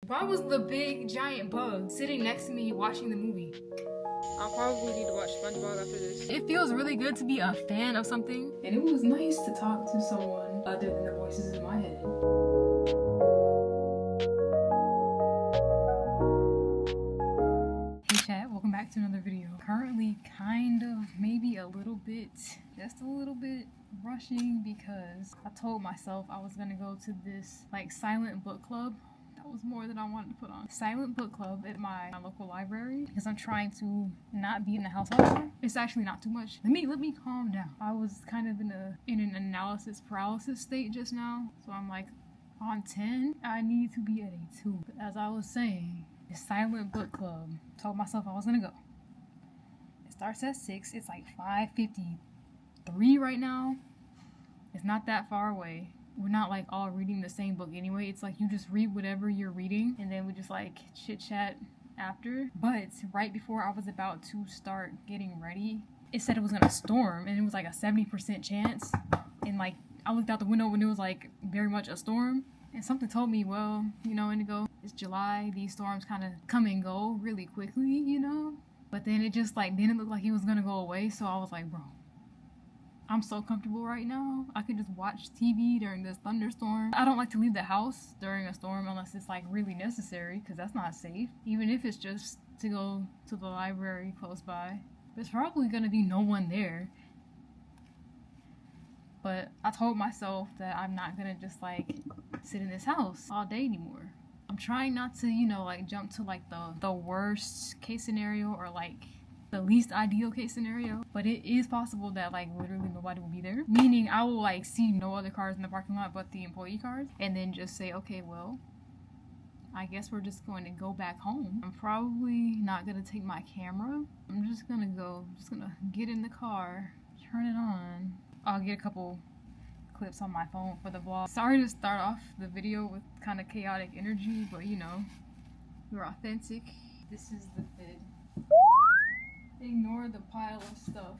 Why was the big giant bug sitting next to me watching the movie? I'll probably need to watch SpongeBob after this. It feels really good to be a fan of something. And it was nice to talk to someone other than the voices in my head. Hey chat, welcome back to another video. Currently kind of, maybe a little bit, just a little bit rushing because I told myself I was gonna go to this like silent book club. That was more than I wanted to put on. Silent book club at my local library because I'm trying to not be in the house all the time. It's actually not too much. Let me calm down. I was kind of in an analysis paralysis state just now. So I'm like on 10. I need to be at a 2. But as I was saying, the silent book club, told myself I was gonna go. It starts at 6. It's like 5:53 right now. It's not that far away. We're not like all reading the same book anyway. It's like you just read whatever you're reading and then we just like chit chat after. But right before I was about to start getting ready, it said it was gonna storm and it was like a 70% chance. And like I looked out the window when it was like very much a storm. And something told me, well, you know, Indigo, it's July. These storms kind of come and go really quickly, you know? But then it just like didn't look like it was gonna go away. So I was like, bro, I'm so comfortable right now. I can just watch TV during this thunderstorm. I don't like to leave the house during a storm unless it's like really necessary because that's not safe. Even if it's just to go to the library close by. There's probably gonna be no one there. But I told myself that I'm not gonna just like sit in this house all day anymore. I'm trying not to, you know, like jump to like the worst case scenario or like the least ideal case scenario, but it is possible that like literally nobody will be there, meaning I will like see no other cars in the parking lot but the employee cars and then just say, okay, well, I guess we're just going to go back home. I'm probably not gonna take my camera. I'm just gonna get in the car, turn it on. I'll get a couple clips on my phone for the vlog. Sorry to start off the video with kind of chaotic energy, but you know, we're authentic. This is the fit. Ignore the pile of stuff.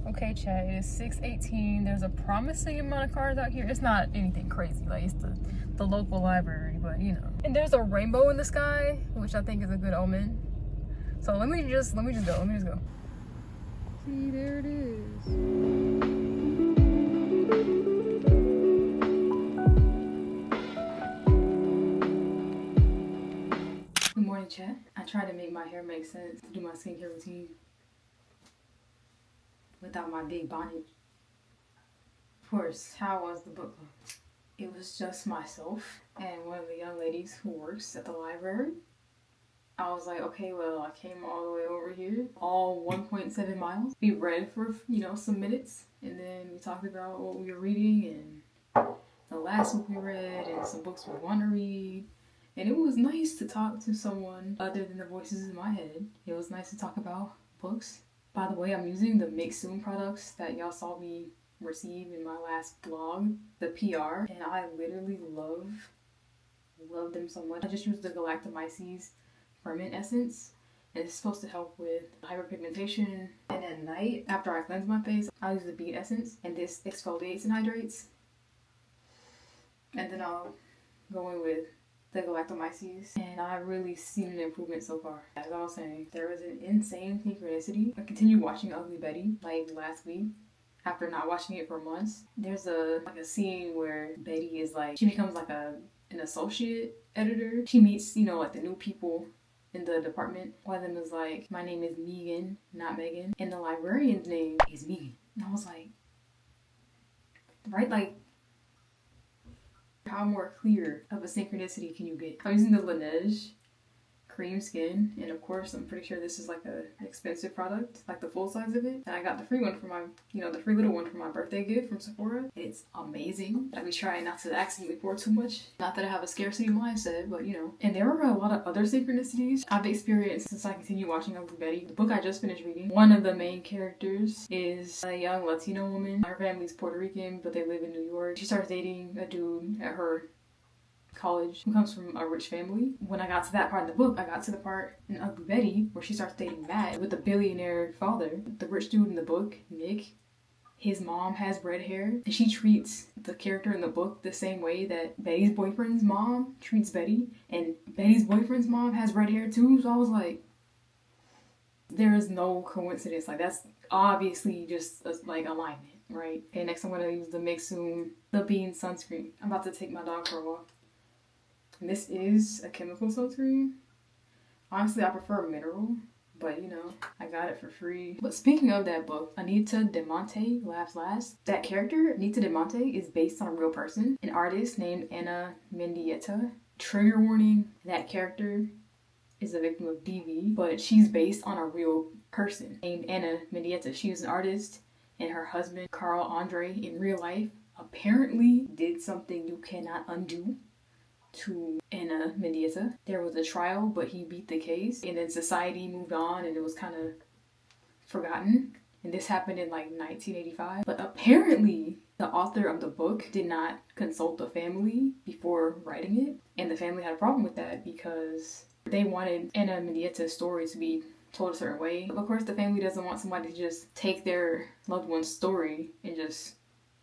Okay, chat, it is 6:18. There's a promising amount of cars out here. It's not anything crazy, like it's the local library, but you know. And there's a rainbow in the sky, which I think is a good omen. So let me just go. See, there it is. Good morning, chat. I try to make my hair make sense to do my skincare routine without my big bonnet. Of course, how was the book club? It was just myself and one of the young ladies who works at the library. I was like, okay, well, I came all the way over here, all 1.7 miles. We read for, you know, some minutes, and then we talked about what we were reading and the last book we read and some books we want to read. And it was nice to talk to someone other than the voices in my head. It was nice to talk about books. By the way, I'm using the Make Soon products that y'all saw me receive in my last vlog, the PR, and I literally love them so much. I just used the Galactomyces ferment essence, and it's supposed to help with hyperpigmentation. And at night, after I cleanse my face, I'll use the beet essence, and this exfoliates and hydrates. And then I'll go in with the Galactomyces, and I've really seen an improvement so far. As I was saying, there was an insane synchronicity. I continued watching Ugly Betty like last week after not watching it for months. There's a scene where Betty is like, she becomes like an associate editor. She meets, you know, like the new people in the department. One of them is like, my name is Megan, not Megan, and the librarian's name is Megan. And I was like, right, like, how more clear of a synchronicity can you get? I'm using the Laneige cream skin, and of course I'm pretty sure this is like an expensive product, like the full size of it. And I got the free one for my, you know, the free little one for my birthday gift from Sephora. It's amazing. I be trying not to accidentally pour too much. Not that I have a scarcity mindset, but you know. And there are a lot of other synchronicities I've experienced since I continue watching Ugly Betty. The book I just finished reading, one of the main characters is a young Latino woman. Her family's Puerto Rican, but they live in New York. She starts dating a dude at her college who comes from a rich family. When I got to that part of the book, I got to the part in Ugly Betty where she starts dating Matt with the billionaire father. The rich dude in the book, Nick, his mom has red hair, and she treats the character in the book the same way that Betty's boyfriend's mom treats Betty, and Betty's boyfriend's mom has red hair too. So I was like, there is no coincidence. Like, that's obviously just like alignment, right? Okay, next I'm gonna use the Mixum the Bean sunscreen. I'm about to take my dog for a walk. And this is a chemical sunscreen. Honestly, I prefer mineral, but you know, I got it for free. But speaking of that book, Anita DeMonte, Laughs Last, that character, Anita DeMonte, is based on a real person, an artist named Anna Mendieta. Trigger warning, that character is a victim of DV, but she's based on a real person named Anna Mendieta. She was an artist, and her husband, Carl Andre, in real life, apparently did something you cannot undo to Anna Mendieta. There was a trial, but he beat the case, and then society moved on, and it was kind of forgotten. And this happened in like 1985. But apparently, the author of the book did not consult the family before writing it, and the family had a problem with that because they wanted Anna Mendieta's story to be told a certain way. Of course, the family doesn't want somebody to just take their loved one's story and just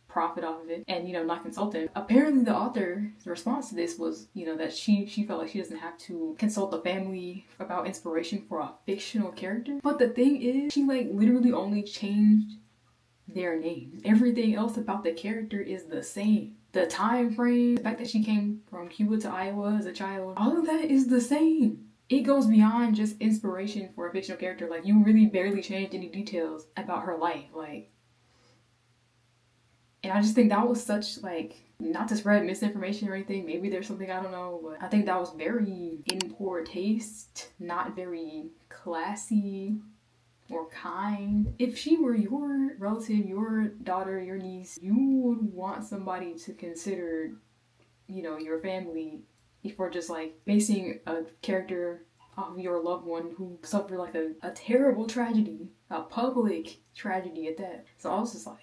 profit off of it and, you know, not consult them. Apparently the author's response to this was, you know, that she felt like she doesn't have to consult the family about inspiration for a fictional character. But the thing is, she like literally only changed their names. Everything else about the character is the same. The time frame, the fact that she came from Cuba to Iowa as a child, all of that is the same. It goes beyond just inspiration for a fictional character. Like, you really barely changed any details about her life. Like, and I just think that was such, like, not to spread misinformation or anything. Maybe there's something I don't know, but I think that was very in poor taste, not very classy or kind. If she were your relative, your daughter, your niece, you would want somebody to consider, you know, your family before just like basing a character off of your loved one who suffered like a terrible tragedy, a public tragedy at that. So I was just like,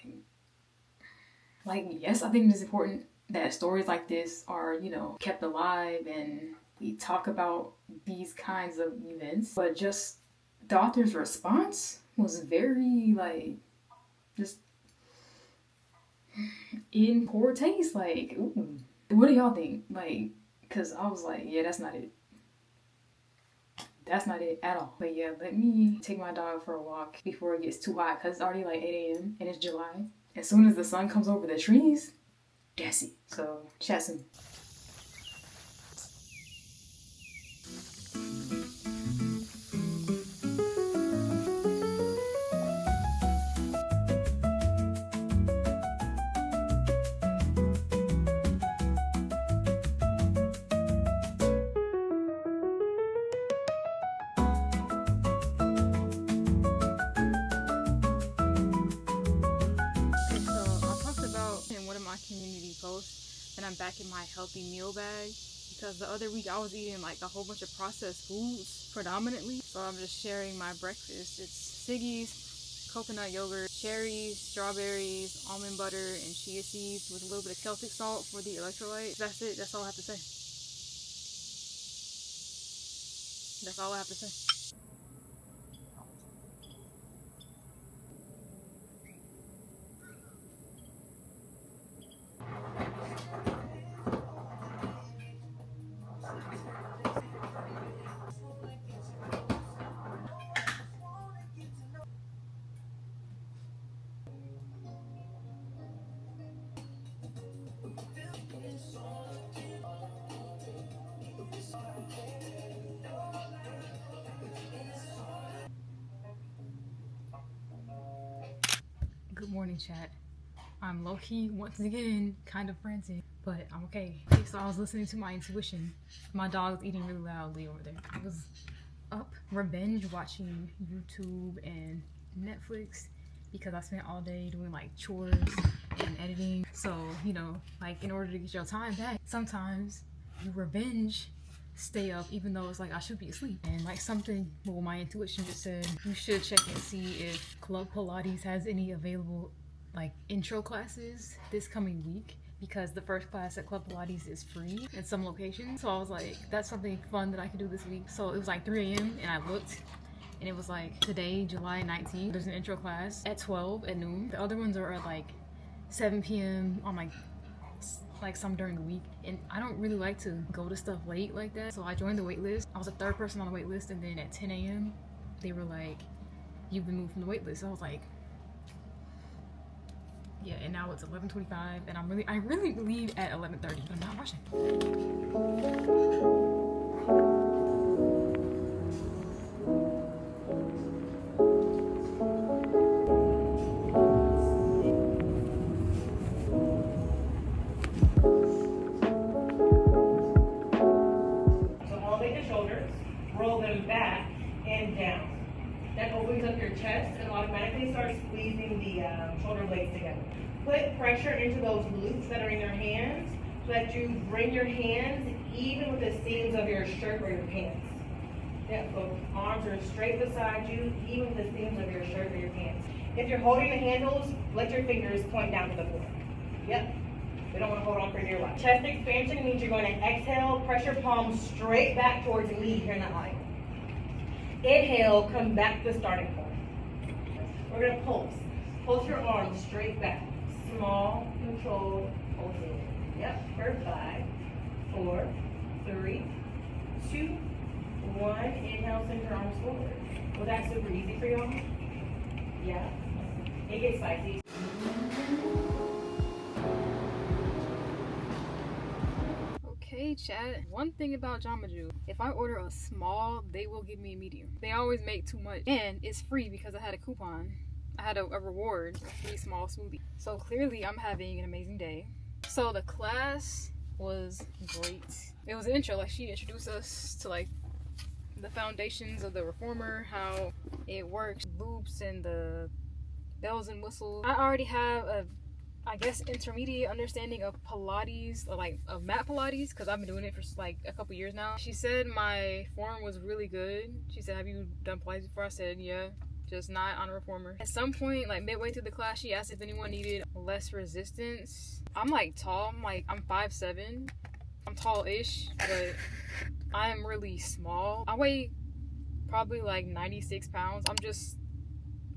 yes, I think it's important that stories like this are, you know, kept alive and we talk about these kinds of events. But just the author's response was very, like, just in poor taste. Like, ooh, what do y'all think? Like, because I was like, yeah, that's not it. That's not it at all. But yeah, let me take my dog for a walk before it gets too hot because it's already like 8 a.m. and it's July. As soon as the sun comes over the trees, that's it. So, chat soon. Community post and I'm back in my healthy meal bag because the other week I was eating like a whole bunch of processed foods predominantly, so I'm just sharing my breakfast. It's Siggy's coconut yogurt, cherries, strawberries, almond butter, and chia seeds with a little bit of Celtic salt for the electrolyte. That's it. That's all I have to say. That's all I have to say. Good morning, chat. I'm low-key, once again, kind of frantic, but I'm okay. Okay, so I was listening to my intuition. My dog's eating really loudly over there. I was up revenge watching YouTube and Netflix because I spent all day doing like chores and editing. So, you know, like in order to get your time back, sometimes you revenge stay up even though it's like I should be asleep. And like something, well, my intuition just said you should check and see if Club Pilates has any available like intro classes this coming week, because the first class at Club Pilates is free in some locations. So I was like, that's something fun that I can do this week. So it was like 3 a.m. and I looked and it was like today, July 19th, there's an intro class at 12 at noon. The other ones are at like 7 p.m. on like some during the week, and I don't really like to go to stuff late like that, so I joined the wait list. I was the third person on the wait list, and then at 10 a.m. they were like, you've been moved from the wait list. So I was like, yeah, and now it's 11:25, and I really leave at 11:30, but I'm not rushing. Roll them back and down. That opens up your chest and automatically starts squeezing the shoulder blades together. Put pressure into those glutes that are in your hands so that you bring your hands even with the seams of your shirt or your pants. Yeah, so arms are straight beside you, even with the seams of your shirt or your pants. If you're holding the handles, let your fingers point down to the floor. Yep. We don't want to hold on for dear life. Chest expansion means you're going to exhale, press your palms straight back towards the knee here in that line. Inhale, come back to the starting point. We're going to pulse. Pulse your arms straight back. Small, controlled pulsing. Yep, for 5, 4, 3, 2, 1. Inhale, send your arms forward. Was that super easy for y'all? Yeah. It gets spicy. Hey chat, one thing about Jamba Juice, if I order a small, they will give me a medium. They always make too much, and it's free because I had a coupon. I had a reward, a free small smoothie. So clearly I'm having an amazing day. So the class was great. It was an intro, like she introduced us to like the foundations of the reformer, how it works, loops and the bells and whistles. I already have a intermediate understanding of Pilates, or like of mat Pilates, because I've been doing it for like a couple years now. She said my form was really good. She said, have you done Pilates before? I said, yeah, just not on a reformer. At some point, like midway through the class, she asked if anyone needed less resistance. I'm like tall, I'm 5'7". I'm tall-ish, but I'm really small. I weigh probably like 96 pounds. I'm just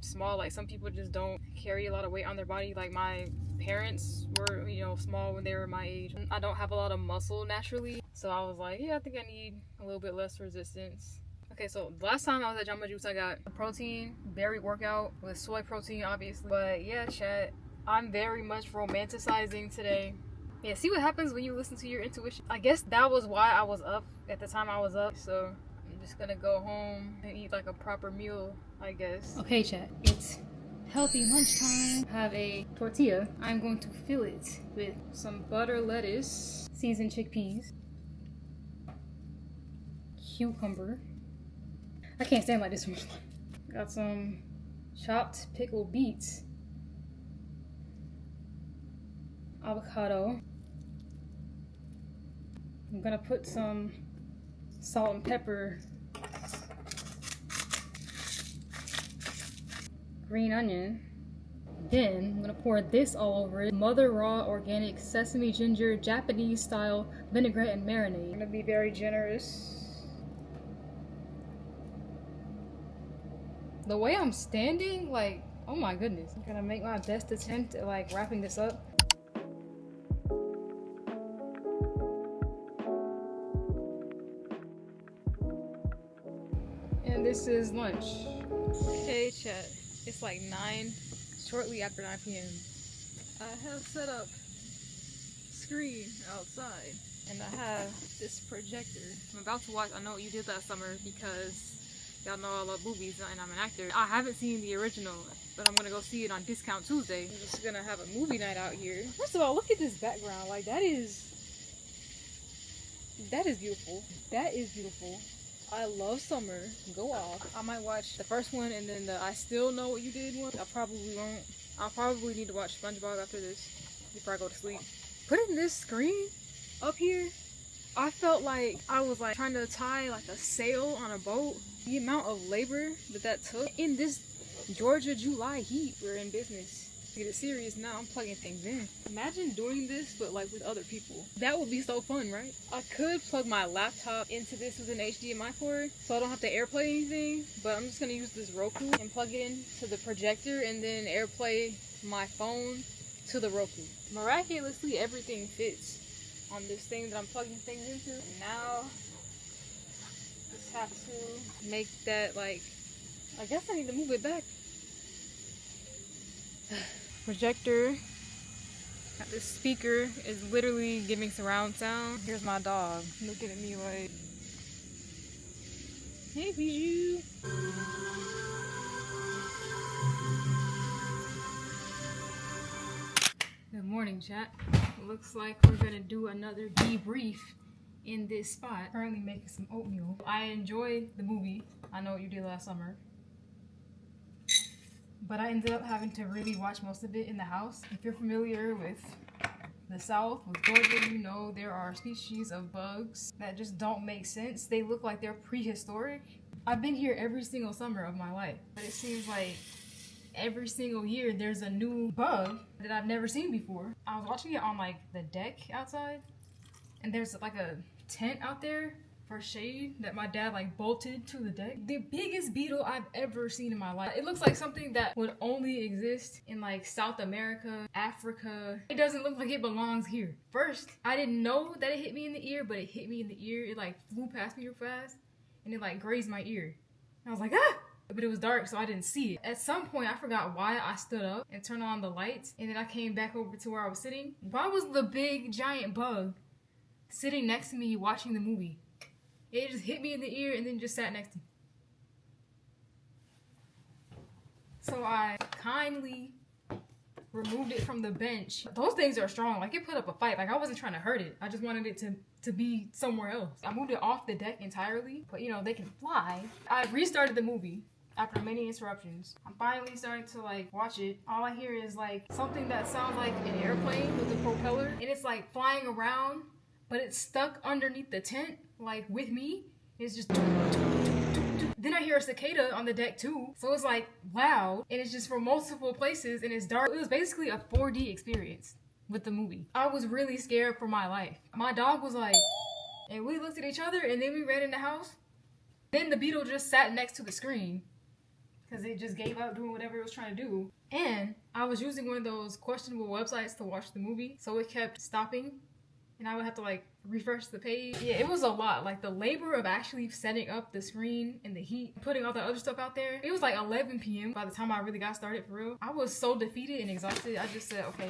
small. Like some people just don't carry a lot of weight on their body. Like my parents were, small when they were my age. I don't have a lot of muscle naturally, so I was like, yeah, I think I need a little bit less resistance. Okay, so last time I was at Jamba Juice, I got a protein berry workout with soy protein, obviously. But yeah, chat, I'm very much romanticizing today. Yeah, see what happens when you listen to your intuition. I guess that was why I was up at the time I was up. So I'm just gonna go home and eat like a proper meal, I guess. Okay, chat, it's healthy lunchtime. I have a tortilla. I'm going to fill it with some butter lettuce, seasoned chickpeas, cucumber. I can't stand like this one. Got some chopped pickled beets, avocado. I'm gonna put some salt and pepper, green onion. Then I'm gonna pour this all over it. Mother Raw organic sesame ginger Japanese style vinaigrette and marinade. I'm gonna be very generous. The way I'm standing, like, oh my goodness. I'm gonna make my best attempt at like wrapping this up. And this is lunch. Hey chat, it's like 9, shortly after 9 p.m. I have set up screen outside, and I have this projector. I'm about to watch I Know What You Did Last Summer because y'all know I love movies and I'm an actor. I haven't seen the original, but I'm gonna go see it on Discount Tuesday. I'm just gonna have a movie night out here. First of all, look at this background. Like, that is beautiful. That is beautiful. I love summer. Go off. I might watch the first one and then the I Still Know What You Did one. I probably won't. I'll probably need to watch SpongeBob after this before I go to sleep. Putting this screen up here, I felt like I was like trying to tie like a sail on a boat. The amount of labor that took in this Georgia July heat we're in business. Get it serious now. I'm plugging things in. Imagine doing this, but like with other people. That would be so fun, right? I could plug my laptop into this with an HDMI cord, so I don't have to AirPlay anything. But I'm just gonna use this Roku and plug it into the projector, and then AirPlay my phone to the Roku. Miraculously, everything fits on this thing that I'm plugging things into. And now, just have to make that like. I guess I need to move it back. Projector. Got this speaker is literally giving surround sound. Here's my dog looking at me like, hey, Bijou. Good morning, chat. Looks like we're gonna do another debrief in this spot. Currently making some oatmeal. I enjoyed the movie, I Know What You Did Last Summer, but I ended up having to really watch most of it in the house. If you're familiar with the South, with Georgia, you know there are species of bugs that just don't make sense. They look like they're prehistoric. I've been here every single summer of my life, but it seems like every single year there's a new bug that I've never seen before. I was watching it on like the deck outside, and there's like a tent out there for shade that my dad like bolted to the deck. The biggest beetle I've ever seen in my life. It looks like something that would only exist in like South America, Africa. It doesn't look like it belongs here. First, I didn't know that it hit me in the ear, but it hit me in the ear. It like flew past me real fast and it like grazed my ear. And I was like, ah! But it was dark, so I didn't see it. At some point, I forgot why I stood up and turned on the lights, and then I came back over to where I was sitting. Why was the big giant bug sitting next to me watching the movie? It just hit me in the ear and then just sat next to me. So I kindly removed it from the bench. Those things are strong. Like, it put up a fight. Like, I wasn't trying to hurt it. I just wanted it to be somewhere else. I moved it off the deck entirely, but you know, they can fly. I restarted the movie after many interruptions. I'm finally starting to like watch it. All I hear is like something that sounds like an airplane with a propeller, and it's like flying around, but it's stuck underneath the tent, like with me. It's just then I hear a cicada on the deck too. So it's like loud, and it's just from multiple places, and it's dark. It was basically a 4D experience with the movie. I was really scared for my life. My dog was like, and we looked at each other, and then we ran in the house. Then the beetle just sat next to the screen because it just gave up doing whatever it was trying to do. And I was using one of those questionable websites to watch the movie, so it kept stopping, and I would have to like refresh the page. Yeah, it was a lot. Like the labor of actually setting up the screen and the heat, putting all the other stuff out there. It was like 11 p.m. by the time I really got started for real. I was so defeated and exhausted. I just said, okay,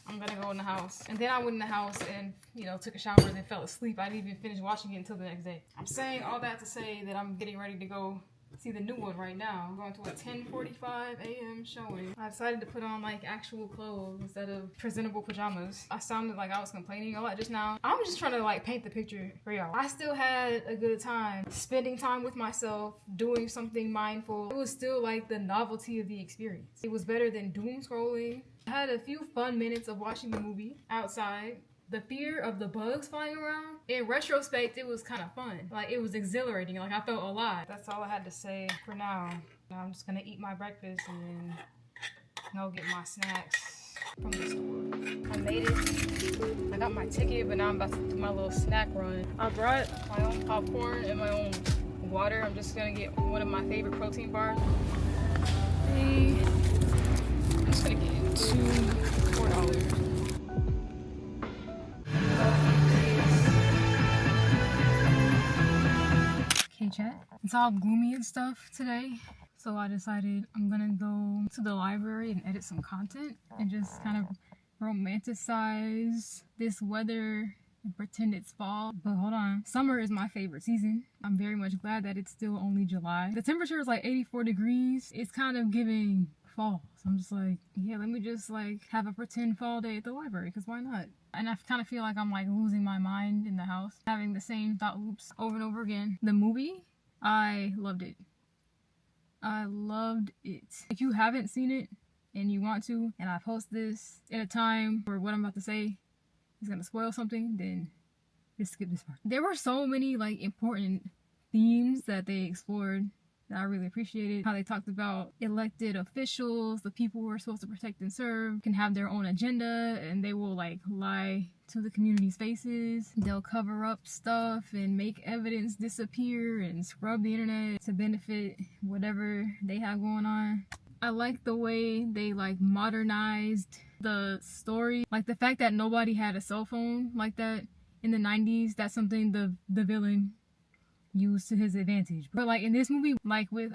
I'm gonna go in the house. And then I went in the house and, you know, took a shower and then fell asleep. I didn't even finish watching it until the next day. I'm saying all that to say that I'm getting ready to go see the new one right now. I'm going to a 10:45 a.m. showing. I decided to put on like actual clothes instead of presentable pajamas. I sounded like I was complaining a lot just now. I'm just trying to like paint the picture for y'all. I still had a good time spending time with myself, doing something mindful. It was still like the novelty of the experience. It was better than doom scrolling. I had a few fun minutes of watching the movie outside. The fear of the bugs flying around, in retrospect, it was kind of fun. Like, it was exhilarating. Like, I felt alive. That's all I had to say for now. Now I'm just gonna eat my breakfast and then go get my snacks from the store. I made it. I got my ticket, but now I'm about to do my little snack run. I brought my own popcorn and my own water. I'm just gonna get one of my favorite protein bars. I'm just gonna get two $4. Okay, chat. It's all gloomy and stuff today, so I decided I'm gonna go to the library and edit some content and just kind of romanticize this weather and pretend it's fall. But hold on, summer is my favorite season. I'm very much glad that it's still only July. The temperature is like 84 degrees. It's kind of giving fall. So I'm just like, yeah, let me just like have a pretend fall day at the library, because why not? And I kind of feel like I'm like losing my mind in the house, having the same thought loops over and over again. The movie, I loved it. I loved it. If you haven't seen it and you want to, and I post this at a time where what I'm about to say is gonna spoil something, then just skip this part. There were so many like important themes that they explored that I really appreciated. How they talked about elected officials, the people who are supposed to protect and serve, can have their own agenda, and they will like lie to the community's faces. They'll cover up stuff and make evidence disappear and scrub the internet to benefit whatever they have going on. I like the way they like modernized the story. Like the fact that nobody had a cell phone like that in the 90s, that's something the villain used to his advantage. But like in this movie, like with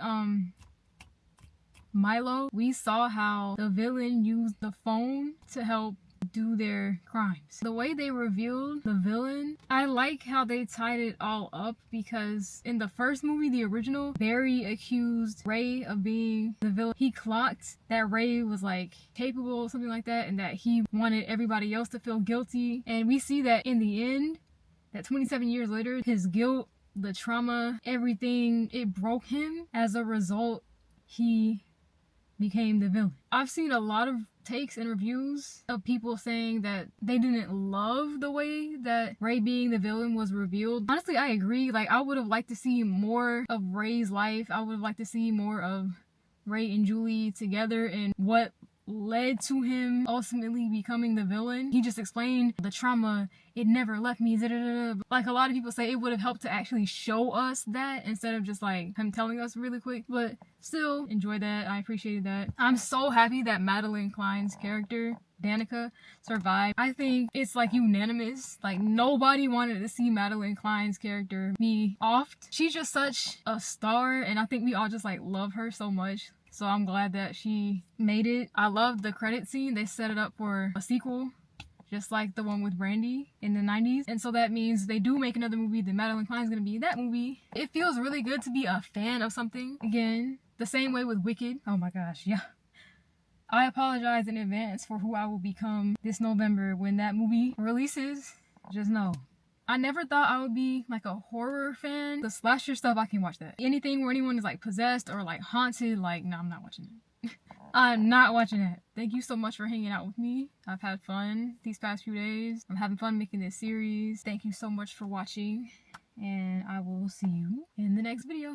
Milo, we saw how the villain used the phone to help do their crimes. The way they revealed the villain, I like how they tied it all up, because in the first movie, the original, Barry accused Ray of being the villain. He clocked that Ray was like capable, something like that, and that he wanted everybody else to feel guilty. And we see that in the end, that 27 years later, his guilt, the trauma, everything, it broke him. As a result, he became the villain. I've seen a lot of takes and reviews of people saying that they didn't love the way that Ray being the villain was revealed. Honestly, I agree. Like, I would have liked to see more of Ray's life. I would have liked to see more of Ray and Julie together and what led to him ultimately becoming the villain. He just explained the trauma, it never left me, like a lot of people say it would have helped to actually show us that instead of just like him telling us really quick. But still enjoyed that. I appreciated that. I'm so happy that Madeline Klein's character Danica survived. I think it's like unanimous. Like nobody wanted to see Madeline Klein's character be offed. She's just such a star, and I think we all just like love her so much. So I'm glad that she made it. I love the credit scene. They set it up for a sequel, just like the one with Brandy in the 90s. And so that means they do make another movie, then Madeline Klein's gonna be in that movie. It feels really good to be a fan of something again. The same way with Wicked. Oh my gosh, yeah. I apologize in advance for who I will become this November when that movie releases. Just know. I never thought I would be like a horror fan. The slasher stuff, I can watch that. Anything where anyone is like possessed or like haunted, like, no, I'm not watching it. I'm not watching that. Thank you so much for hanging out with me. I've had fun these past few days. I'm having fun making this series. Thank you so much for watching, and I will see you in the next video.